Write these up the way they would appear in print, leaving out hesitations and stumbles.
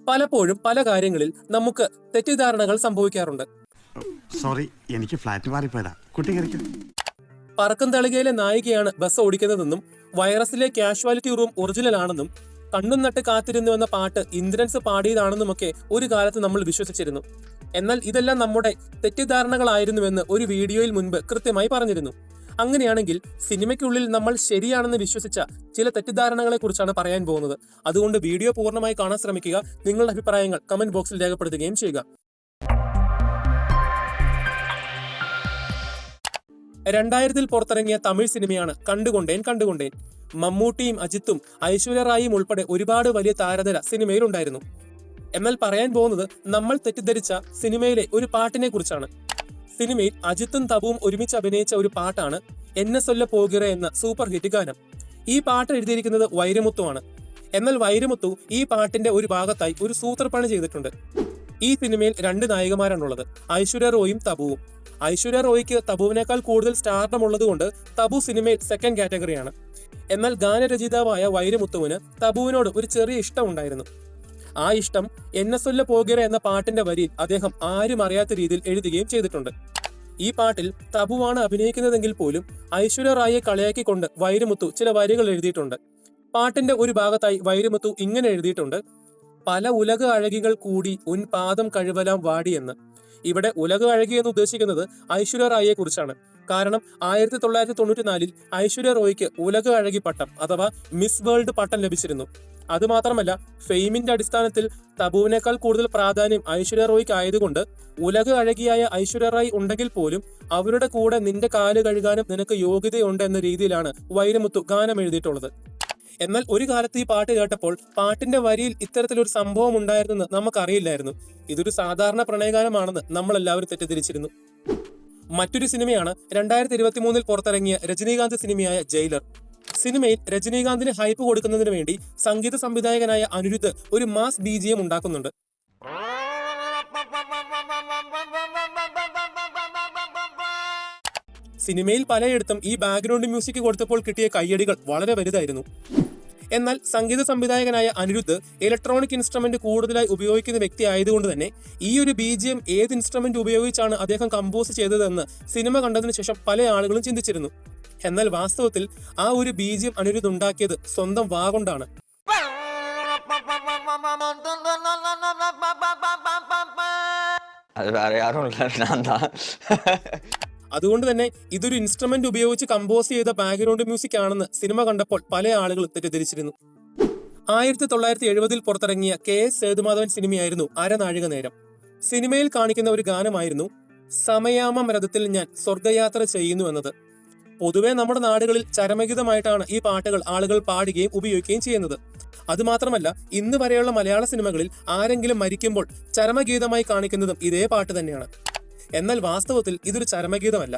പലപ്പോഴും പല കാര്യങ്ങളിൽ നമുക്ക് തെറ്റിദ്ധാരണകൾ സംഭവിക്കാറുണ്ട്. സോറി, എനിക്ക് ഫ്ലാറ്റ് മാറിപ്പോയതാ. കുട്ടി കരിക്കും. പറക്കും തളികയിലെ നായികയാണ് ബസ് ഓടിക്കുന്നതെന്നും വൈറസിലെ കാഷ്വാലിറ്റി റൂം ഒറിജിനൽ ആണെന്നും കണ്ണും നട്ട് കാത്തിരുന്നു എന്ന പാട്ട് ഇന്ദ്രൻസ് പാടിയതാണെന്നുമൊക്കെ ഒരു കാലത്ത് നമ്മൾ വിശ്വസിച്ചിരുന്നു. എന്നാൽ ഇതെല്ലാം നമ്മുടെ തെറ്റിദ്ധാരണകളായിരുന്നുവെന്ന് ഒരു വീഡിയോയിൽ മുൻപ് കൃത്യമായി പറഞ്ഞിരുന്നു. അങ്ങനെയാണെങ്കിൽ സിനിമയ്ക്കുള്ളിൽ നമ്മൾ ശരിയാണെന്ന് വിശ്വസിച്ച ചില തെറ്റിദ്ധാരണകളെ കുറിച്ചാണ് പറയാൻ പോകുന്നത്. അതുകൊണ്ട് വീഡിയോ പൂർണ്ണമായി കാണാൻ ശ്രമിക്കുക. നിങ്ങളുടെ അഭിപ്രായങ്ങൾ കമന്റ് ബോക്സിൽ രേഖപ്പെടുത്തുകയും ചെയ്യുക. 2000-ൽ പുറത്തിറങ്ങിയ തമിഴ് സിനിമയാണ് കണ്ടുകൊണ്ടേൻ. മമ്മൂട്ടിയും അജിത്തും ഐശ്വര്യ റായിയും ഉൾപ്പെടെ ഒരുപാട് വലിയ താരനിര സിനിമയിലുണ്ടായിരുന്നു. എന്നാൽ പറയാൻ പോകുന്നത് നമ്മൾ തെറ്റിദ്ധരിച്ച സിനിമയിലെ ഒരു പാട്ടിനെ കുറിച്ചാണ്. സിനിമയിൽ അജിത്തും തബുവും ഒരുമിച്ച് അഭിനയിച്ച ഒരു പാട്ടാണ് എന്നെ സൊല്ല പോകിറ എന്ന സൂപ്പർ ഹിറ്റ് ഗാനം. ഈ പാട്ട് എഴുതിയിരിക്കുന്നത് വൈരമുത്തുവാണ്. എന്നാൽ വൈരമുത്തു ഈ പാട്ടിന്റെ ഒരു ഭാഗത്തായി ഒരു സൂത്രപ്പണി ചെയ്തിട്ടുണ്ട്. ഈ സിനിമയിൽ 2 നായികമാരാണുള്ളത്, ഐശ്വര്യ റോയും തബുവും. ഐശ്വര്യ റോയ്ക്ക് തബുവിനേക്കാൾ കൂടുതൽ സ്റ്റാർഡം ഉള്ളതുകൊണ്ട് തബു സിനിമയിൽ സെക്കൻഡ് കാറ്റഗറിയാണ്. എന്നാൽ ഗാനരചയിതാവായ വൈരമുത്തുവിന് തബുവിനോട് ഒരു ചെറിയ ഇഷ്ടം ഉണ്ടായിരുന്നു. ആ ഇഷ്ടം എന്നെ സൊല്ല പോകിറ എന്ന പാട്ടിന്റെ വരിയിൽ അദ്ദേഹം ആരും അറിയാത്ത രീതിയിൽ എഴുതുകയും ചെയ്തിട്ടുണ്ട്. ഈ പാട്ടിൽ തബുവാണ് അഭിനയിക്കുന്നതെങ്കിൽ പോലും ഐശ്വര്യ റായിയെ കളിയാക്കിക്കൊണ്ട് വൈരമുത്തു ചില വരികൾ എഴുതിയിട്ടുണ്ട്. പാട്ടിന്റെ ഒരു ഭാഗത്തായി വൈരമുത്തു ഇങ്ങനെ എഴുതിയിട്ടുണ്ട്: പല ഉലക അഴകികൾ കൂടി ഉൻ പാദം കഴിവലാം വാടി എന്ന്. ഇവിടെ ഉലക അഴകി എന്ന് ഉദ്ദേശിക്കുന്നത് ഐശ്വര്യ റായിയെ കുറിച്ചാണ്. കാരണം 1994-ൽ ഐശ്വര്യ റോയ്ക്ക് ഉലക അഴകി പട്ടം അഥവാ മിസ് വേൾഡ് പട്ടം ലഭിച്ചിരുന്നു. അതുമാത്രമല്ല, ഫെയിമിന്റെ അടിസ്ഥാനത്തിൽ തബുവിനേക്കാൾ കൂടുതൽ പ്രാധാന്യം ഐശ്വര്യ റോയ്ക്ക് ആയതുകൊണ്ട് ഉലക അഴകിയായ ഐശ്വര്യ റായ് ഉണ്ടെങ്കിൽ പോലും അവരുടെ കൂടെ നിന്റെ കാല് കഴുകാനും നിനക്ക് യോഗ്യതയുണ്ട് എന്ന രീതിയിലാണ് വൈരമുത്തു ഗാനം എഴുതിയിട്ടുള്ളത്. എന്നാൽ ഒരു കാലത്ത് ഈ പാട്ട് കേട്ടപ്പോൾ പാട്ടിന്റെ വരിയിൽ ഇത്തരത്തിലൊരു സംഭവം ഉണ്ടായിരുന്നെന്ന് നമുക്കറിയില്ലായിരുന്നു. ഇതൊരു സാധാരണ പ്രണയഗാനമാണെന്ന് നമ്മൾ എല്ലാവരും തെറ്റിദ്ധരിച്ചിരുന്നു. മറ്റൊരു സിനിമയാണ് 2023-ൽ പുറത്തിറങ്ങിയ രജനീകാന്ത് സിനിമയായ ജയിലർ. സിനിമയിൽ രജനീകാന്തിന് ഹൈപ്പ് കൊടുക്കുന്നതിന് വേണ്ടി സംഗീത സംവിധായകനായ അനിരുദ്ധ് ഒരു മാസ് BGM ഉണ്ടാക്കുന്നുണ്ട്. സിനിമയിൽ പലയിടത്തും ഈ ബാക്ക്ഗ്രൗണ്ട് മ്യൂസിക് കൊടുത്തപ്പോൾ കിട്ടിയ കയ്യടികൾ വളരെ വലുതായിരുന്നു. എന്നാൽ സംഗീത സംവിധായകനായ അനിരുദ്ധ് ഇലക്ട്രോണിക് ഇൻസ്ട്രുമെന്റ് കൂടുതലായി ഉപയോഗിക്കുന്ന വ്യക്തി ആയതുകൊണ്ട് തന്നെ ഈ ഒരു BGM ഏത് ഇൻസ്ട്രുമെന്റ് ഉപയോഗിച്ചാണ് അദ്ദേഹം കമ്പോസ് ചെയ്തതെന്ന് സിനിമ കണ്ടതിനു ശേഷം പല ആളുകളും ചിന്തിച്ചിരുന്നു. എന്നാൽ വാസ്തവത്തിൽ ആ ഒരു BGM അനിരുദ്ധ് ഉണ്ടാക്കിയത് സ്വന്തം വാ കൊണ്ടാണ്. അതുകൊണ്ട് തന്നെ ഇതൊരു ഇൻസ്ട്രുമെന്റ് ഉപയോഗിച്ച് കമ്പോസ് ചെയ്ത ബാക്ക്ഗ്രൗണ്ട് മ്യൂസിക് ആണെന്ന് സിനിമ കണ്ടപ്പോൾ പല ആളുകളും തെറ്റിദ്ധരിച്ചിരുന്നു. 1970-ൽ പുറത്തിറങ്ങിയ KS സേതുമാധവൻ സിനിമയായിരുന്നു അരനാഴിക നേരം. സിനിമയിൽ കാണിക്കുന്ന ഒരു ഗാനമായിരുന്നു സമയാമം രഥത്തിൽ ഞാൻ സ്വർഗയാത്ര ചെയ്യുന്നു എന്നത്. പൊതുവെ നമ്മുടെ നാടുകളിൽ ചരമഗീതമായിട്ടാണ് ഈ പാട്ടുകൾ ആളുകൾ പാടുകയും ഉപയോഗിക്കുകയും ചെയ്യുന്നത്. അതുമാത്രമല്ല, ഇന്ന് വരെയുള്ള മലയാള സിനിമകളിൽ ആരെങ്കിലും മരിക്കുമ്പോൾ ചരമഗീതമായി കാണിക്കുന്നതും ഇതേ പാട്ട് തന്നെയാണ്. എന്നാൽ വാസ്തവത്തിൽ ഇതൊരു ചരമഗീതമല്ല.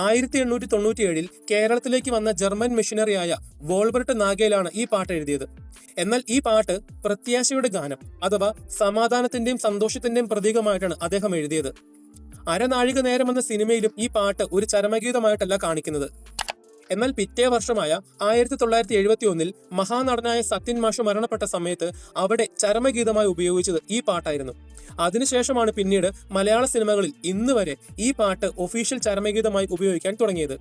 1897-ൽ കേരളത്തിലേക്ക് വന്ന ജർമ്മൻ മിഷനറിയായ വോൾബർട്ട് നാഗേലാണ് ഈ പാട്ട് എഴുതിയത്. എന്നാൽ ഈ പാട്ട് പ്രത്യാശയുടെ ഗാനം അഥവാ സമാധാനത്തിന്റെയും സന്തോഷത്തിന്റെയും പ്രതീകമായിട്ടാണ് അദ്ദേഹം എഴുതിയത്. അരനാഴിക നേരം എന്ന സിനിമയിലും ഈ പാട്ട് ഒരു ചരമഗീതമായിട്ടല്ല കാണിക്കുന്നത്. എന്നാൽ പിറ്റേ വർഷമായ 1971-ൽ മഹാനടനായ സത്യൻ മാഷ് മരണപ്പെട്ട സമയത്ത് അവിടെ ചരമഗീതമായി ഉപയോഗിച്ചത് ഈ പാട്ടായിരുന്നു. അതിനുശേഷമാണ് പിന്നീട് മലയാള സിനിമകളിൽ ഇന്ന് വരെ ഈ പാട്ട് ഒഫീഷ്യൽ ചരമഗീതമായി ഉപയോഗിക്കാൻ തുടങ്ങിയത്.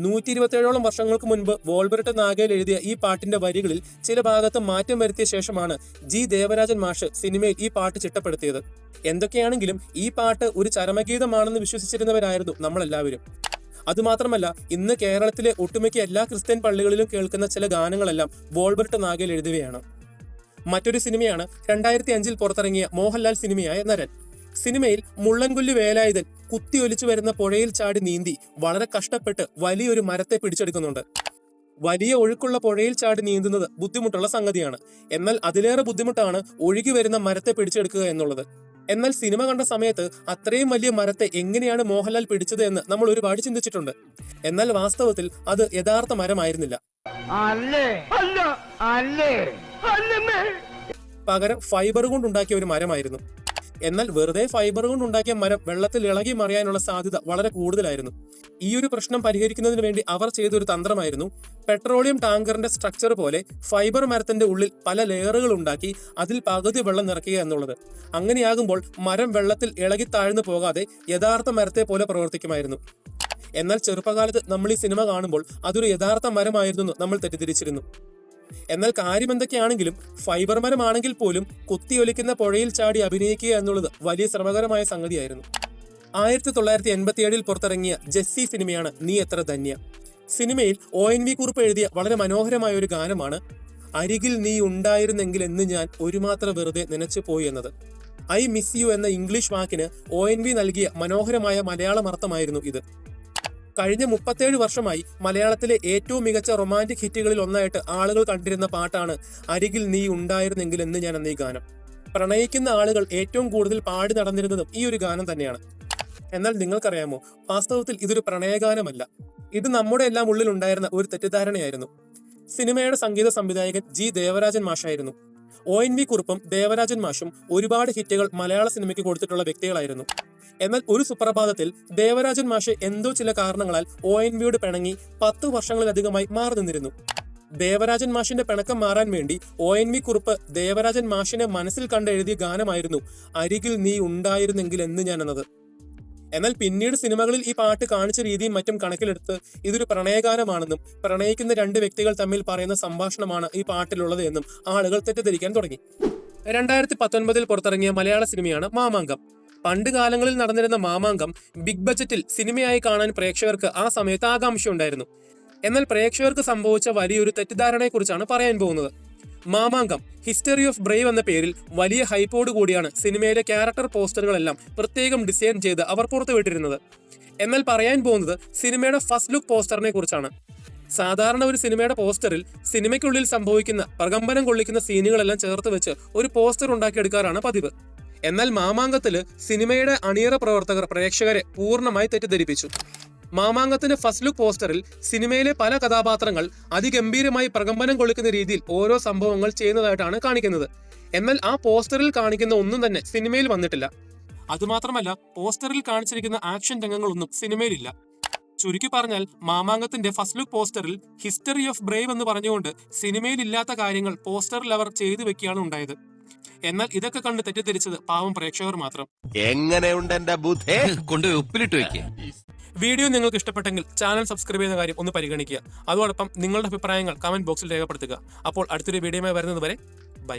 127ഓളം വർഷങ്ങൾക്ക് മുൻപ് വോൾബർട്ട് നാഗേൽ എഴുതിയ ഈ പാട്ടിന്റെ വരികളിൽ ചില ഭാഗത്ത് മാറ്റം വരുത്തിയ ശേഷമാണ് G. ദേവരാജൻ മാഷ് സിനിമയിൽ ഈ പാട്ട് ചിട്ടപ്പെടുത്തിയത്. എന്തൊക്കെയാണെങ്കിലും ഈ പാട്ട് ഒരു ചരമഗീതമാണെന്ന് വിശ്വസിച്ചിരുന്നവരായിരുന്നു നമ്മളെല്ലാവരും. അതുമാത്രമല്ല, ഇന്ന് കേരളത്തിലെ ഒട്ടുമിക്ക എല്ലാ ക്രിസ്ത്യൻ പള്ളികളിലും കേൾക്കുന്ന ചില ഗാനങ്ങളെല്ലാം വോൾബർട്ട് നാഗേൽ എഴുതുകയാണ്. മറ്റൊരു സിനിമയാണ് 2005-ൽ പുറത്തിറങ്ങിയ മോഹൻലാൽ സിനിമയായ നരൻ. സിനിമയിൽ മുള്ളൻകൊല്ലി വേലായുധൻ കുത്തിയൊലിച്ചു വരുന്ന പുഴയിൽ ചാടി നീന്തി വളരെ കഷ്ടപ്പെട്ട് വലിയൊരു മരത്തെ പിടിച്ചെടുക്കുന്നുണ്ട്. വലിയ ഒഴുക്കുള്ള പുഴയിൽ ചാടി നീന്തുന്നത് ബുദ്ധിമുട്ടുള്ള സംഗതിയാണ്. എന്നാൽ അതിലേറെ ബുദ്ധിമുട്ടാണ് ഒഴുകി വരുന്ന മരത്തെ പിടിച്ചെടുക്കുക എന്നുള്ളത്. എന്നാൽ സിനിമ കണ്ട സമയത്ത് അത്രയും വലിയ മരത്തെ എങ്ങനെയാണ് മോഹൻലാൽ പിടിച്ചത് എന്ന് നമ്മൾ ഒരുപാട് ചിന്തിച്ചിട്ടുണ്ട്. എന്നാൽ വാസ്തവത്തിൽ അത് യഥാർത്ഥ മരമായിരുന്നില്ല. പകരം ഫൈബർ കൊണ്ടുണ്ടാക്കിയ ഒരു മരമായിരുന്നു. എന്നാൽ വെറുതെ ഫൈബർ കൊണ്ട് ഉണ്ടാക്കിയ മരം വെള്ളത്തിൽ ഇളകി മറിയാനുള്ള സാധ്യത വളരെ കൂടുതലായിരുന്നു. ഈ ഒരു പ്രശ്നം പരിഹരിക്കുന്നതിന് വേണ്ടി അവർ ചെയ്തൊരു തന്ത്രമായിരുന്നു പെട്രോളിയം ടാങ്കറിന്റെ സ്ട്രക്ചർ പോലെ ഫൈബർ മരത്തിന്റെ ഉള്ളിൽ പല ലെയറുകൾ ഉണ്ടാക്കി അതിൽ പകുതി വെള്ളം നിറയ്ക്കുക എന്നുള്ളത്. അങ്ങനെയാകുമ്പോൾ മരം വെള്ളത്തിൽ ഇളകി താഴ്ന്നു പോകാതെ യഥാർത്ഥ മരത്തെ പോലെ പ്രവർത്തിക്കുമായിരുന്നു. എന്നാൽ ചെറുപ്പകാലത്ത് നമ്മൾ ഈ സിനിമ കാണുമ്പോൾ അതൊരു യഥാർത്ഥ മരമായിരുന്നു നമ്മൾ തെറ്റിദ്ധരിച്ചിരുന്നു. എന്നാൽ കാര്യം എന്തൊക്കെയാണെങ്കിലും ഫൈബർ മരമാണെങ്കിൽ പോലും കുത്തിയൊലിക്കുന്ന പുഴയിൽ ചാടി അഭിനയിക്കുക എന്നുള്ളത് വലിയ ശ്രമകരമായ സംഗതിയായിരുന്നു. 1987 പുറത്തിറങ്ങിയ ജെസ്സി സിനിമയാണ് നീ എത്ര ധന്യ. സിനിമയിൽ ONV കുറുപ്പ് എഴുതിയ വളരെ മനോഹരമായ ഒരു ഗാനമാണ് അരികിൽ നീ ഉണ്ടായിരുന്നെങ്കിൽ എന്ന് ഞാൻ ഒരുമാത്രം വെറുതെ നനച്ചു പോയി എന്നത്. ഐ മിസ് യു എന്ന ഇംഗ്ലീഷ് വാക്കിന് ONV നൽകിയ മനോഹരമായ മലയാളം അർത്ഥമായിരുന്നു ഇത്. കഴിഞ്ഞ 37 വർഷമായി മലയാളത്തിലെ ഏറ്റവും മികച്ച റൊമാൻറ്റിക് ഹിറ്റുകളിൽ ഒന്നായിട്ട് ആളുകൾ കണ്ടിരുന്ന പാട്ടാണ് അരികിൽ നീ ഉണ്ടായിരുന്നെങ്കിൽ എന്ന് ഞാൻ എന്ന ഈ ഗാനം. പ്രണയിക്കുന്ന ആളുകൾ ഏറ്റവും കൂടുതൽ പാടി നടന്നിരുന്നതും ഈ ഒരു ഗാനം തന്നെയാണ്. എന്നാൽ നിങ്ങൾക്കറിയാമോ, വാസ്തവത്തിൽ ഇതൊരു പ്രണയഗാനമല്ല. ഇത് നമ്മുടെ എല്ലാം ഉള്ളിൽ ഉണ്ടായിരുന്ന ഒരു തെറ്റിദ്ധാരണയായിരുന്നു. സിനിമയുടെ സംഗീത സംവിധായകൻ G. ദേവരാജൻ മാഷായിരുന്നു. ONV കുറുപ്പും ദേവരാജൻ മാഷും ഒരുപാട് ഹിറ്റുകൾ മലയാള സിനിമയ്ക്ക് കൊടുത്തിട്ടുള്ള വ്യക്തികളായിരുന്നു. എന്നാൽ ഒരു സുപ്രഭാതത്തിൽ ദേവരാജൻ മാഷ് എന്തോ ചില കാരണങ്ങളാൽ ONVയോട് പിണങ്ങി 10 വർഷങ്ങളിലധികമായി മാറി നിന്നിരുന്നു. ദേവരാജൻ മാഷിന്റെ പിണക്കം മാറാൻ വേണ്ടി ONV കുറുപ്പ് ദേവരാജൻ മാഷിനെ മനസ്സിൽ കണ്ട് എഴുതിയ ഗാനമായിരുന്നു അരികിൽ നീ ഉണ്ടായിരുന്നെങ്കിൽ എന്ന് ഞാൻ എന്നത്. എന്നാൽ പിന്നീട് സിനിമകളിൽ ഈ പാട്ട് കാണിച്ച രീതിയും മറ്റും കണക്കിലെടുത്ത് ഇതൊരു പ്രണയഗാനമാണെന്നും പ്രണയിക്കുന്ന രണ്ട് വ്യക്തികൾ തമ്മിൽ പറയുന്ന സംഭാഷണമാണ് ഈ പാട്ടിലുള്ളത് എന്നും ആളുകൾ തെറ്റിദ്ധരിക്കാൻ തുടങ്ങി. 2019 പുറത്തിറങ്ങിയ മലയാള സിനിമയാണ് മാമാങ്കം. പണ്ട് കാലങ്ങളിൽ നടന്നിരുന്ന മാമാങ്കം ബിഗ് ബജറ്റിൽ സിനിമയായി കാണാൻ പ്രേക്ഷകർക്ക് ആ സമയത്ത് ആകാംക്ഷയുണ്ടായിരുന്നു. എന്നാൽ പ്രേക്ഷകർക്ക് സംഭവിച്ച വലിയൊരു തെറ്റിദ്ധാരണയെക്കുറിച്ചാണ് പറയാൻ പോകുന്നത്. മാമാങ്കം ഹിസ്റ്ററി ഓഫ് ബ്രേവ് എന്ന പേരിൽ വലിയ ഹൈപ്പോട് കൂടിയാണ് സിനിമയിലെ ക്യാരക്ടർ പോസ്റ്ററുകളെല്ലാം പ്രത്യേകം ഡിസൈൻ ചെയ്ത് അവർ പുറത്തുവിട്ടിരുന്നത്. എന്നാൽ പറയാൻ പോകുന്നത് സിനിമയുടെ ഫസ്റ്റ് ലുക്ക് പോസ്റ്ററിനെ കുറിച്ചാണ്. സാധാരണ ഒരു സിനിമയുടെ പോസ്റ്ററിൽ സിനിമയ്ക്കുള്ളിൽ സംഭവിക്കുന്ന പ്രകമ്പനം കൊള്ളിക്കുന്ന സീനുകളെല്ലാം ചേർത്ത് വെച്ച് ഒരു പോസ്റ്റർ ഉണ്ടാക്കിയെടുക്കാറാണ് പതിവ്. എന്നാൽ മാമാങ്കത്തില് സിനിമയുടെ അണിയറ പ്രവർത്തകർ പ്രേക്ഷകരെ പൂർണ്ണമായി തെറ്റിദ്ധരിപ്പിച്ചു. മാമാങ്കത്തിന്റെ ഫസ്റ്റ് ലുക്ക് പോസ്റ്ററിൽ സിനിമയിലെ പല കഥാപാത്രങ്ങൾ അതിഗംഭീരമായി പ്രകമ്പനം കൊള്ളിക്കുന്ന രീതിയിൽ ഓരോ സംഭവങ്ങൾ ചെയ്യുന്നതായിട്ടാണ് കാണിക്കുന്നത്. എന്നാൽ ആ പോസ്റ്ററിൽ കാണിക്കുന്ന ഒന്നും തന്നെ സിനിമയിൽ വന്നിട്ടില്ല. അതുമാത്രമല്ല, പോസ്റ്ററിൽ കാണിച്ചിരിക്കുന്ന ആക്ഷൻ രംഗങ്ങളൊന്നും സിനിമയിലില്ല. ചുരുക്കി പറഞ്ഞാൽ മാമാങ്കത്തിന്റെ ഫസ്റ്റ് ലുക്ക് പോസ്റ്ററിൽ ഹിസ്റ്ററി ഓഫ് ബ്രേവ് എന്ന് പറഞ്ഞുകൊണ്ട് സിനിമയിൽ ഇല്ലാത്ത കാര്യങ്ങൾ പോസ്റ്ററിൽ അവർ ചെയ്തു വെക്കുകയാണ് ഉണ്ടായത്. എന്നാൽ ഇതൊക്കെ കണ്ട് തെറ്റിദ്ധരിച്ചത് പാവം പ്രേക്ഷകർ മാത്രം. എങ്ങനെയുണ്ട് എന്റെ ബുദ്ധി? കൊണ്ടുപോയി ഉപ്പിലിട്ട് വെക്കുക. വീഡിയോ നിങ്ങൾക്ക് ഇഷ്ടപ്പെട്ടെങ്കിൽ ചാനൽ സബ്സ്ക്രൈബ് ചെയ്യുന്ന കാര്യം ഒന്ന് പരിഗണിക്കുക. അതോടൊപ്പം നിങ്ങളുടെ അഭിപ്രായങ്ങൾ കമന്റ് ബോക്സിൽ രേഖപ്പെടുത്തുക. അപ്പോൾ അടുത്തൊരു വീഡിയോയുമായി വരുന്നത് വരെ ബൈ.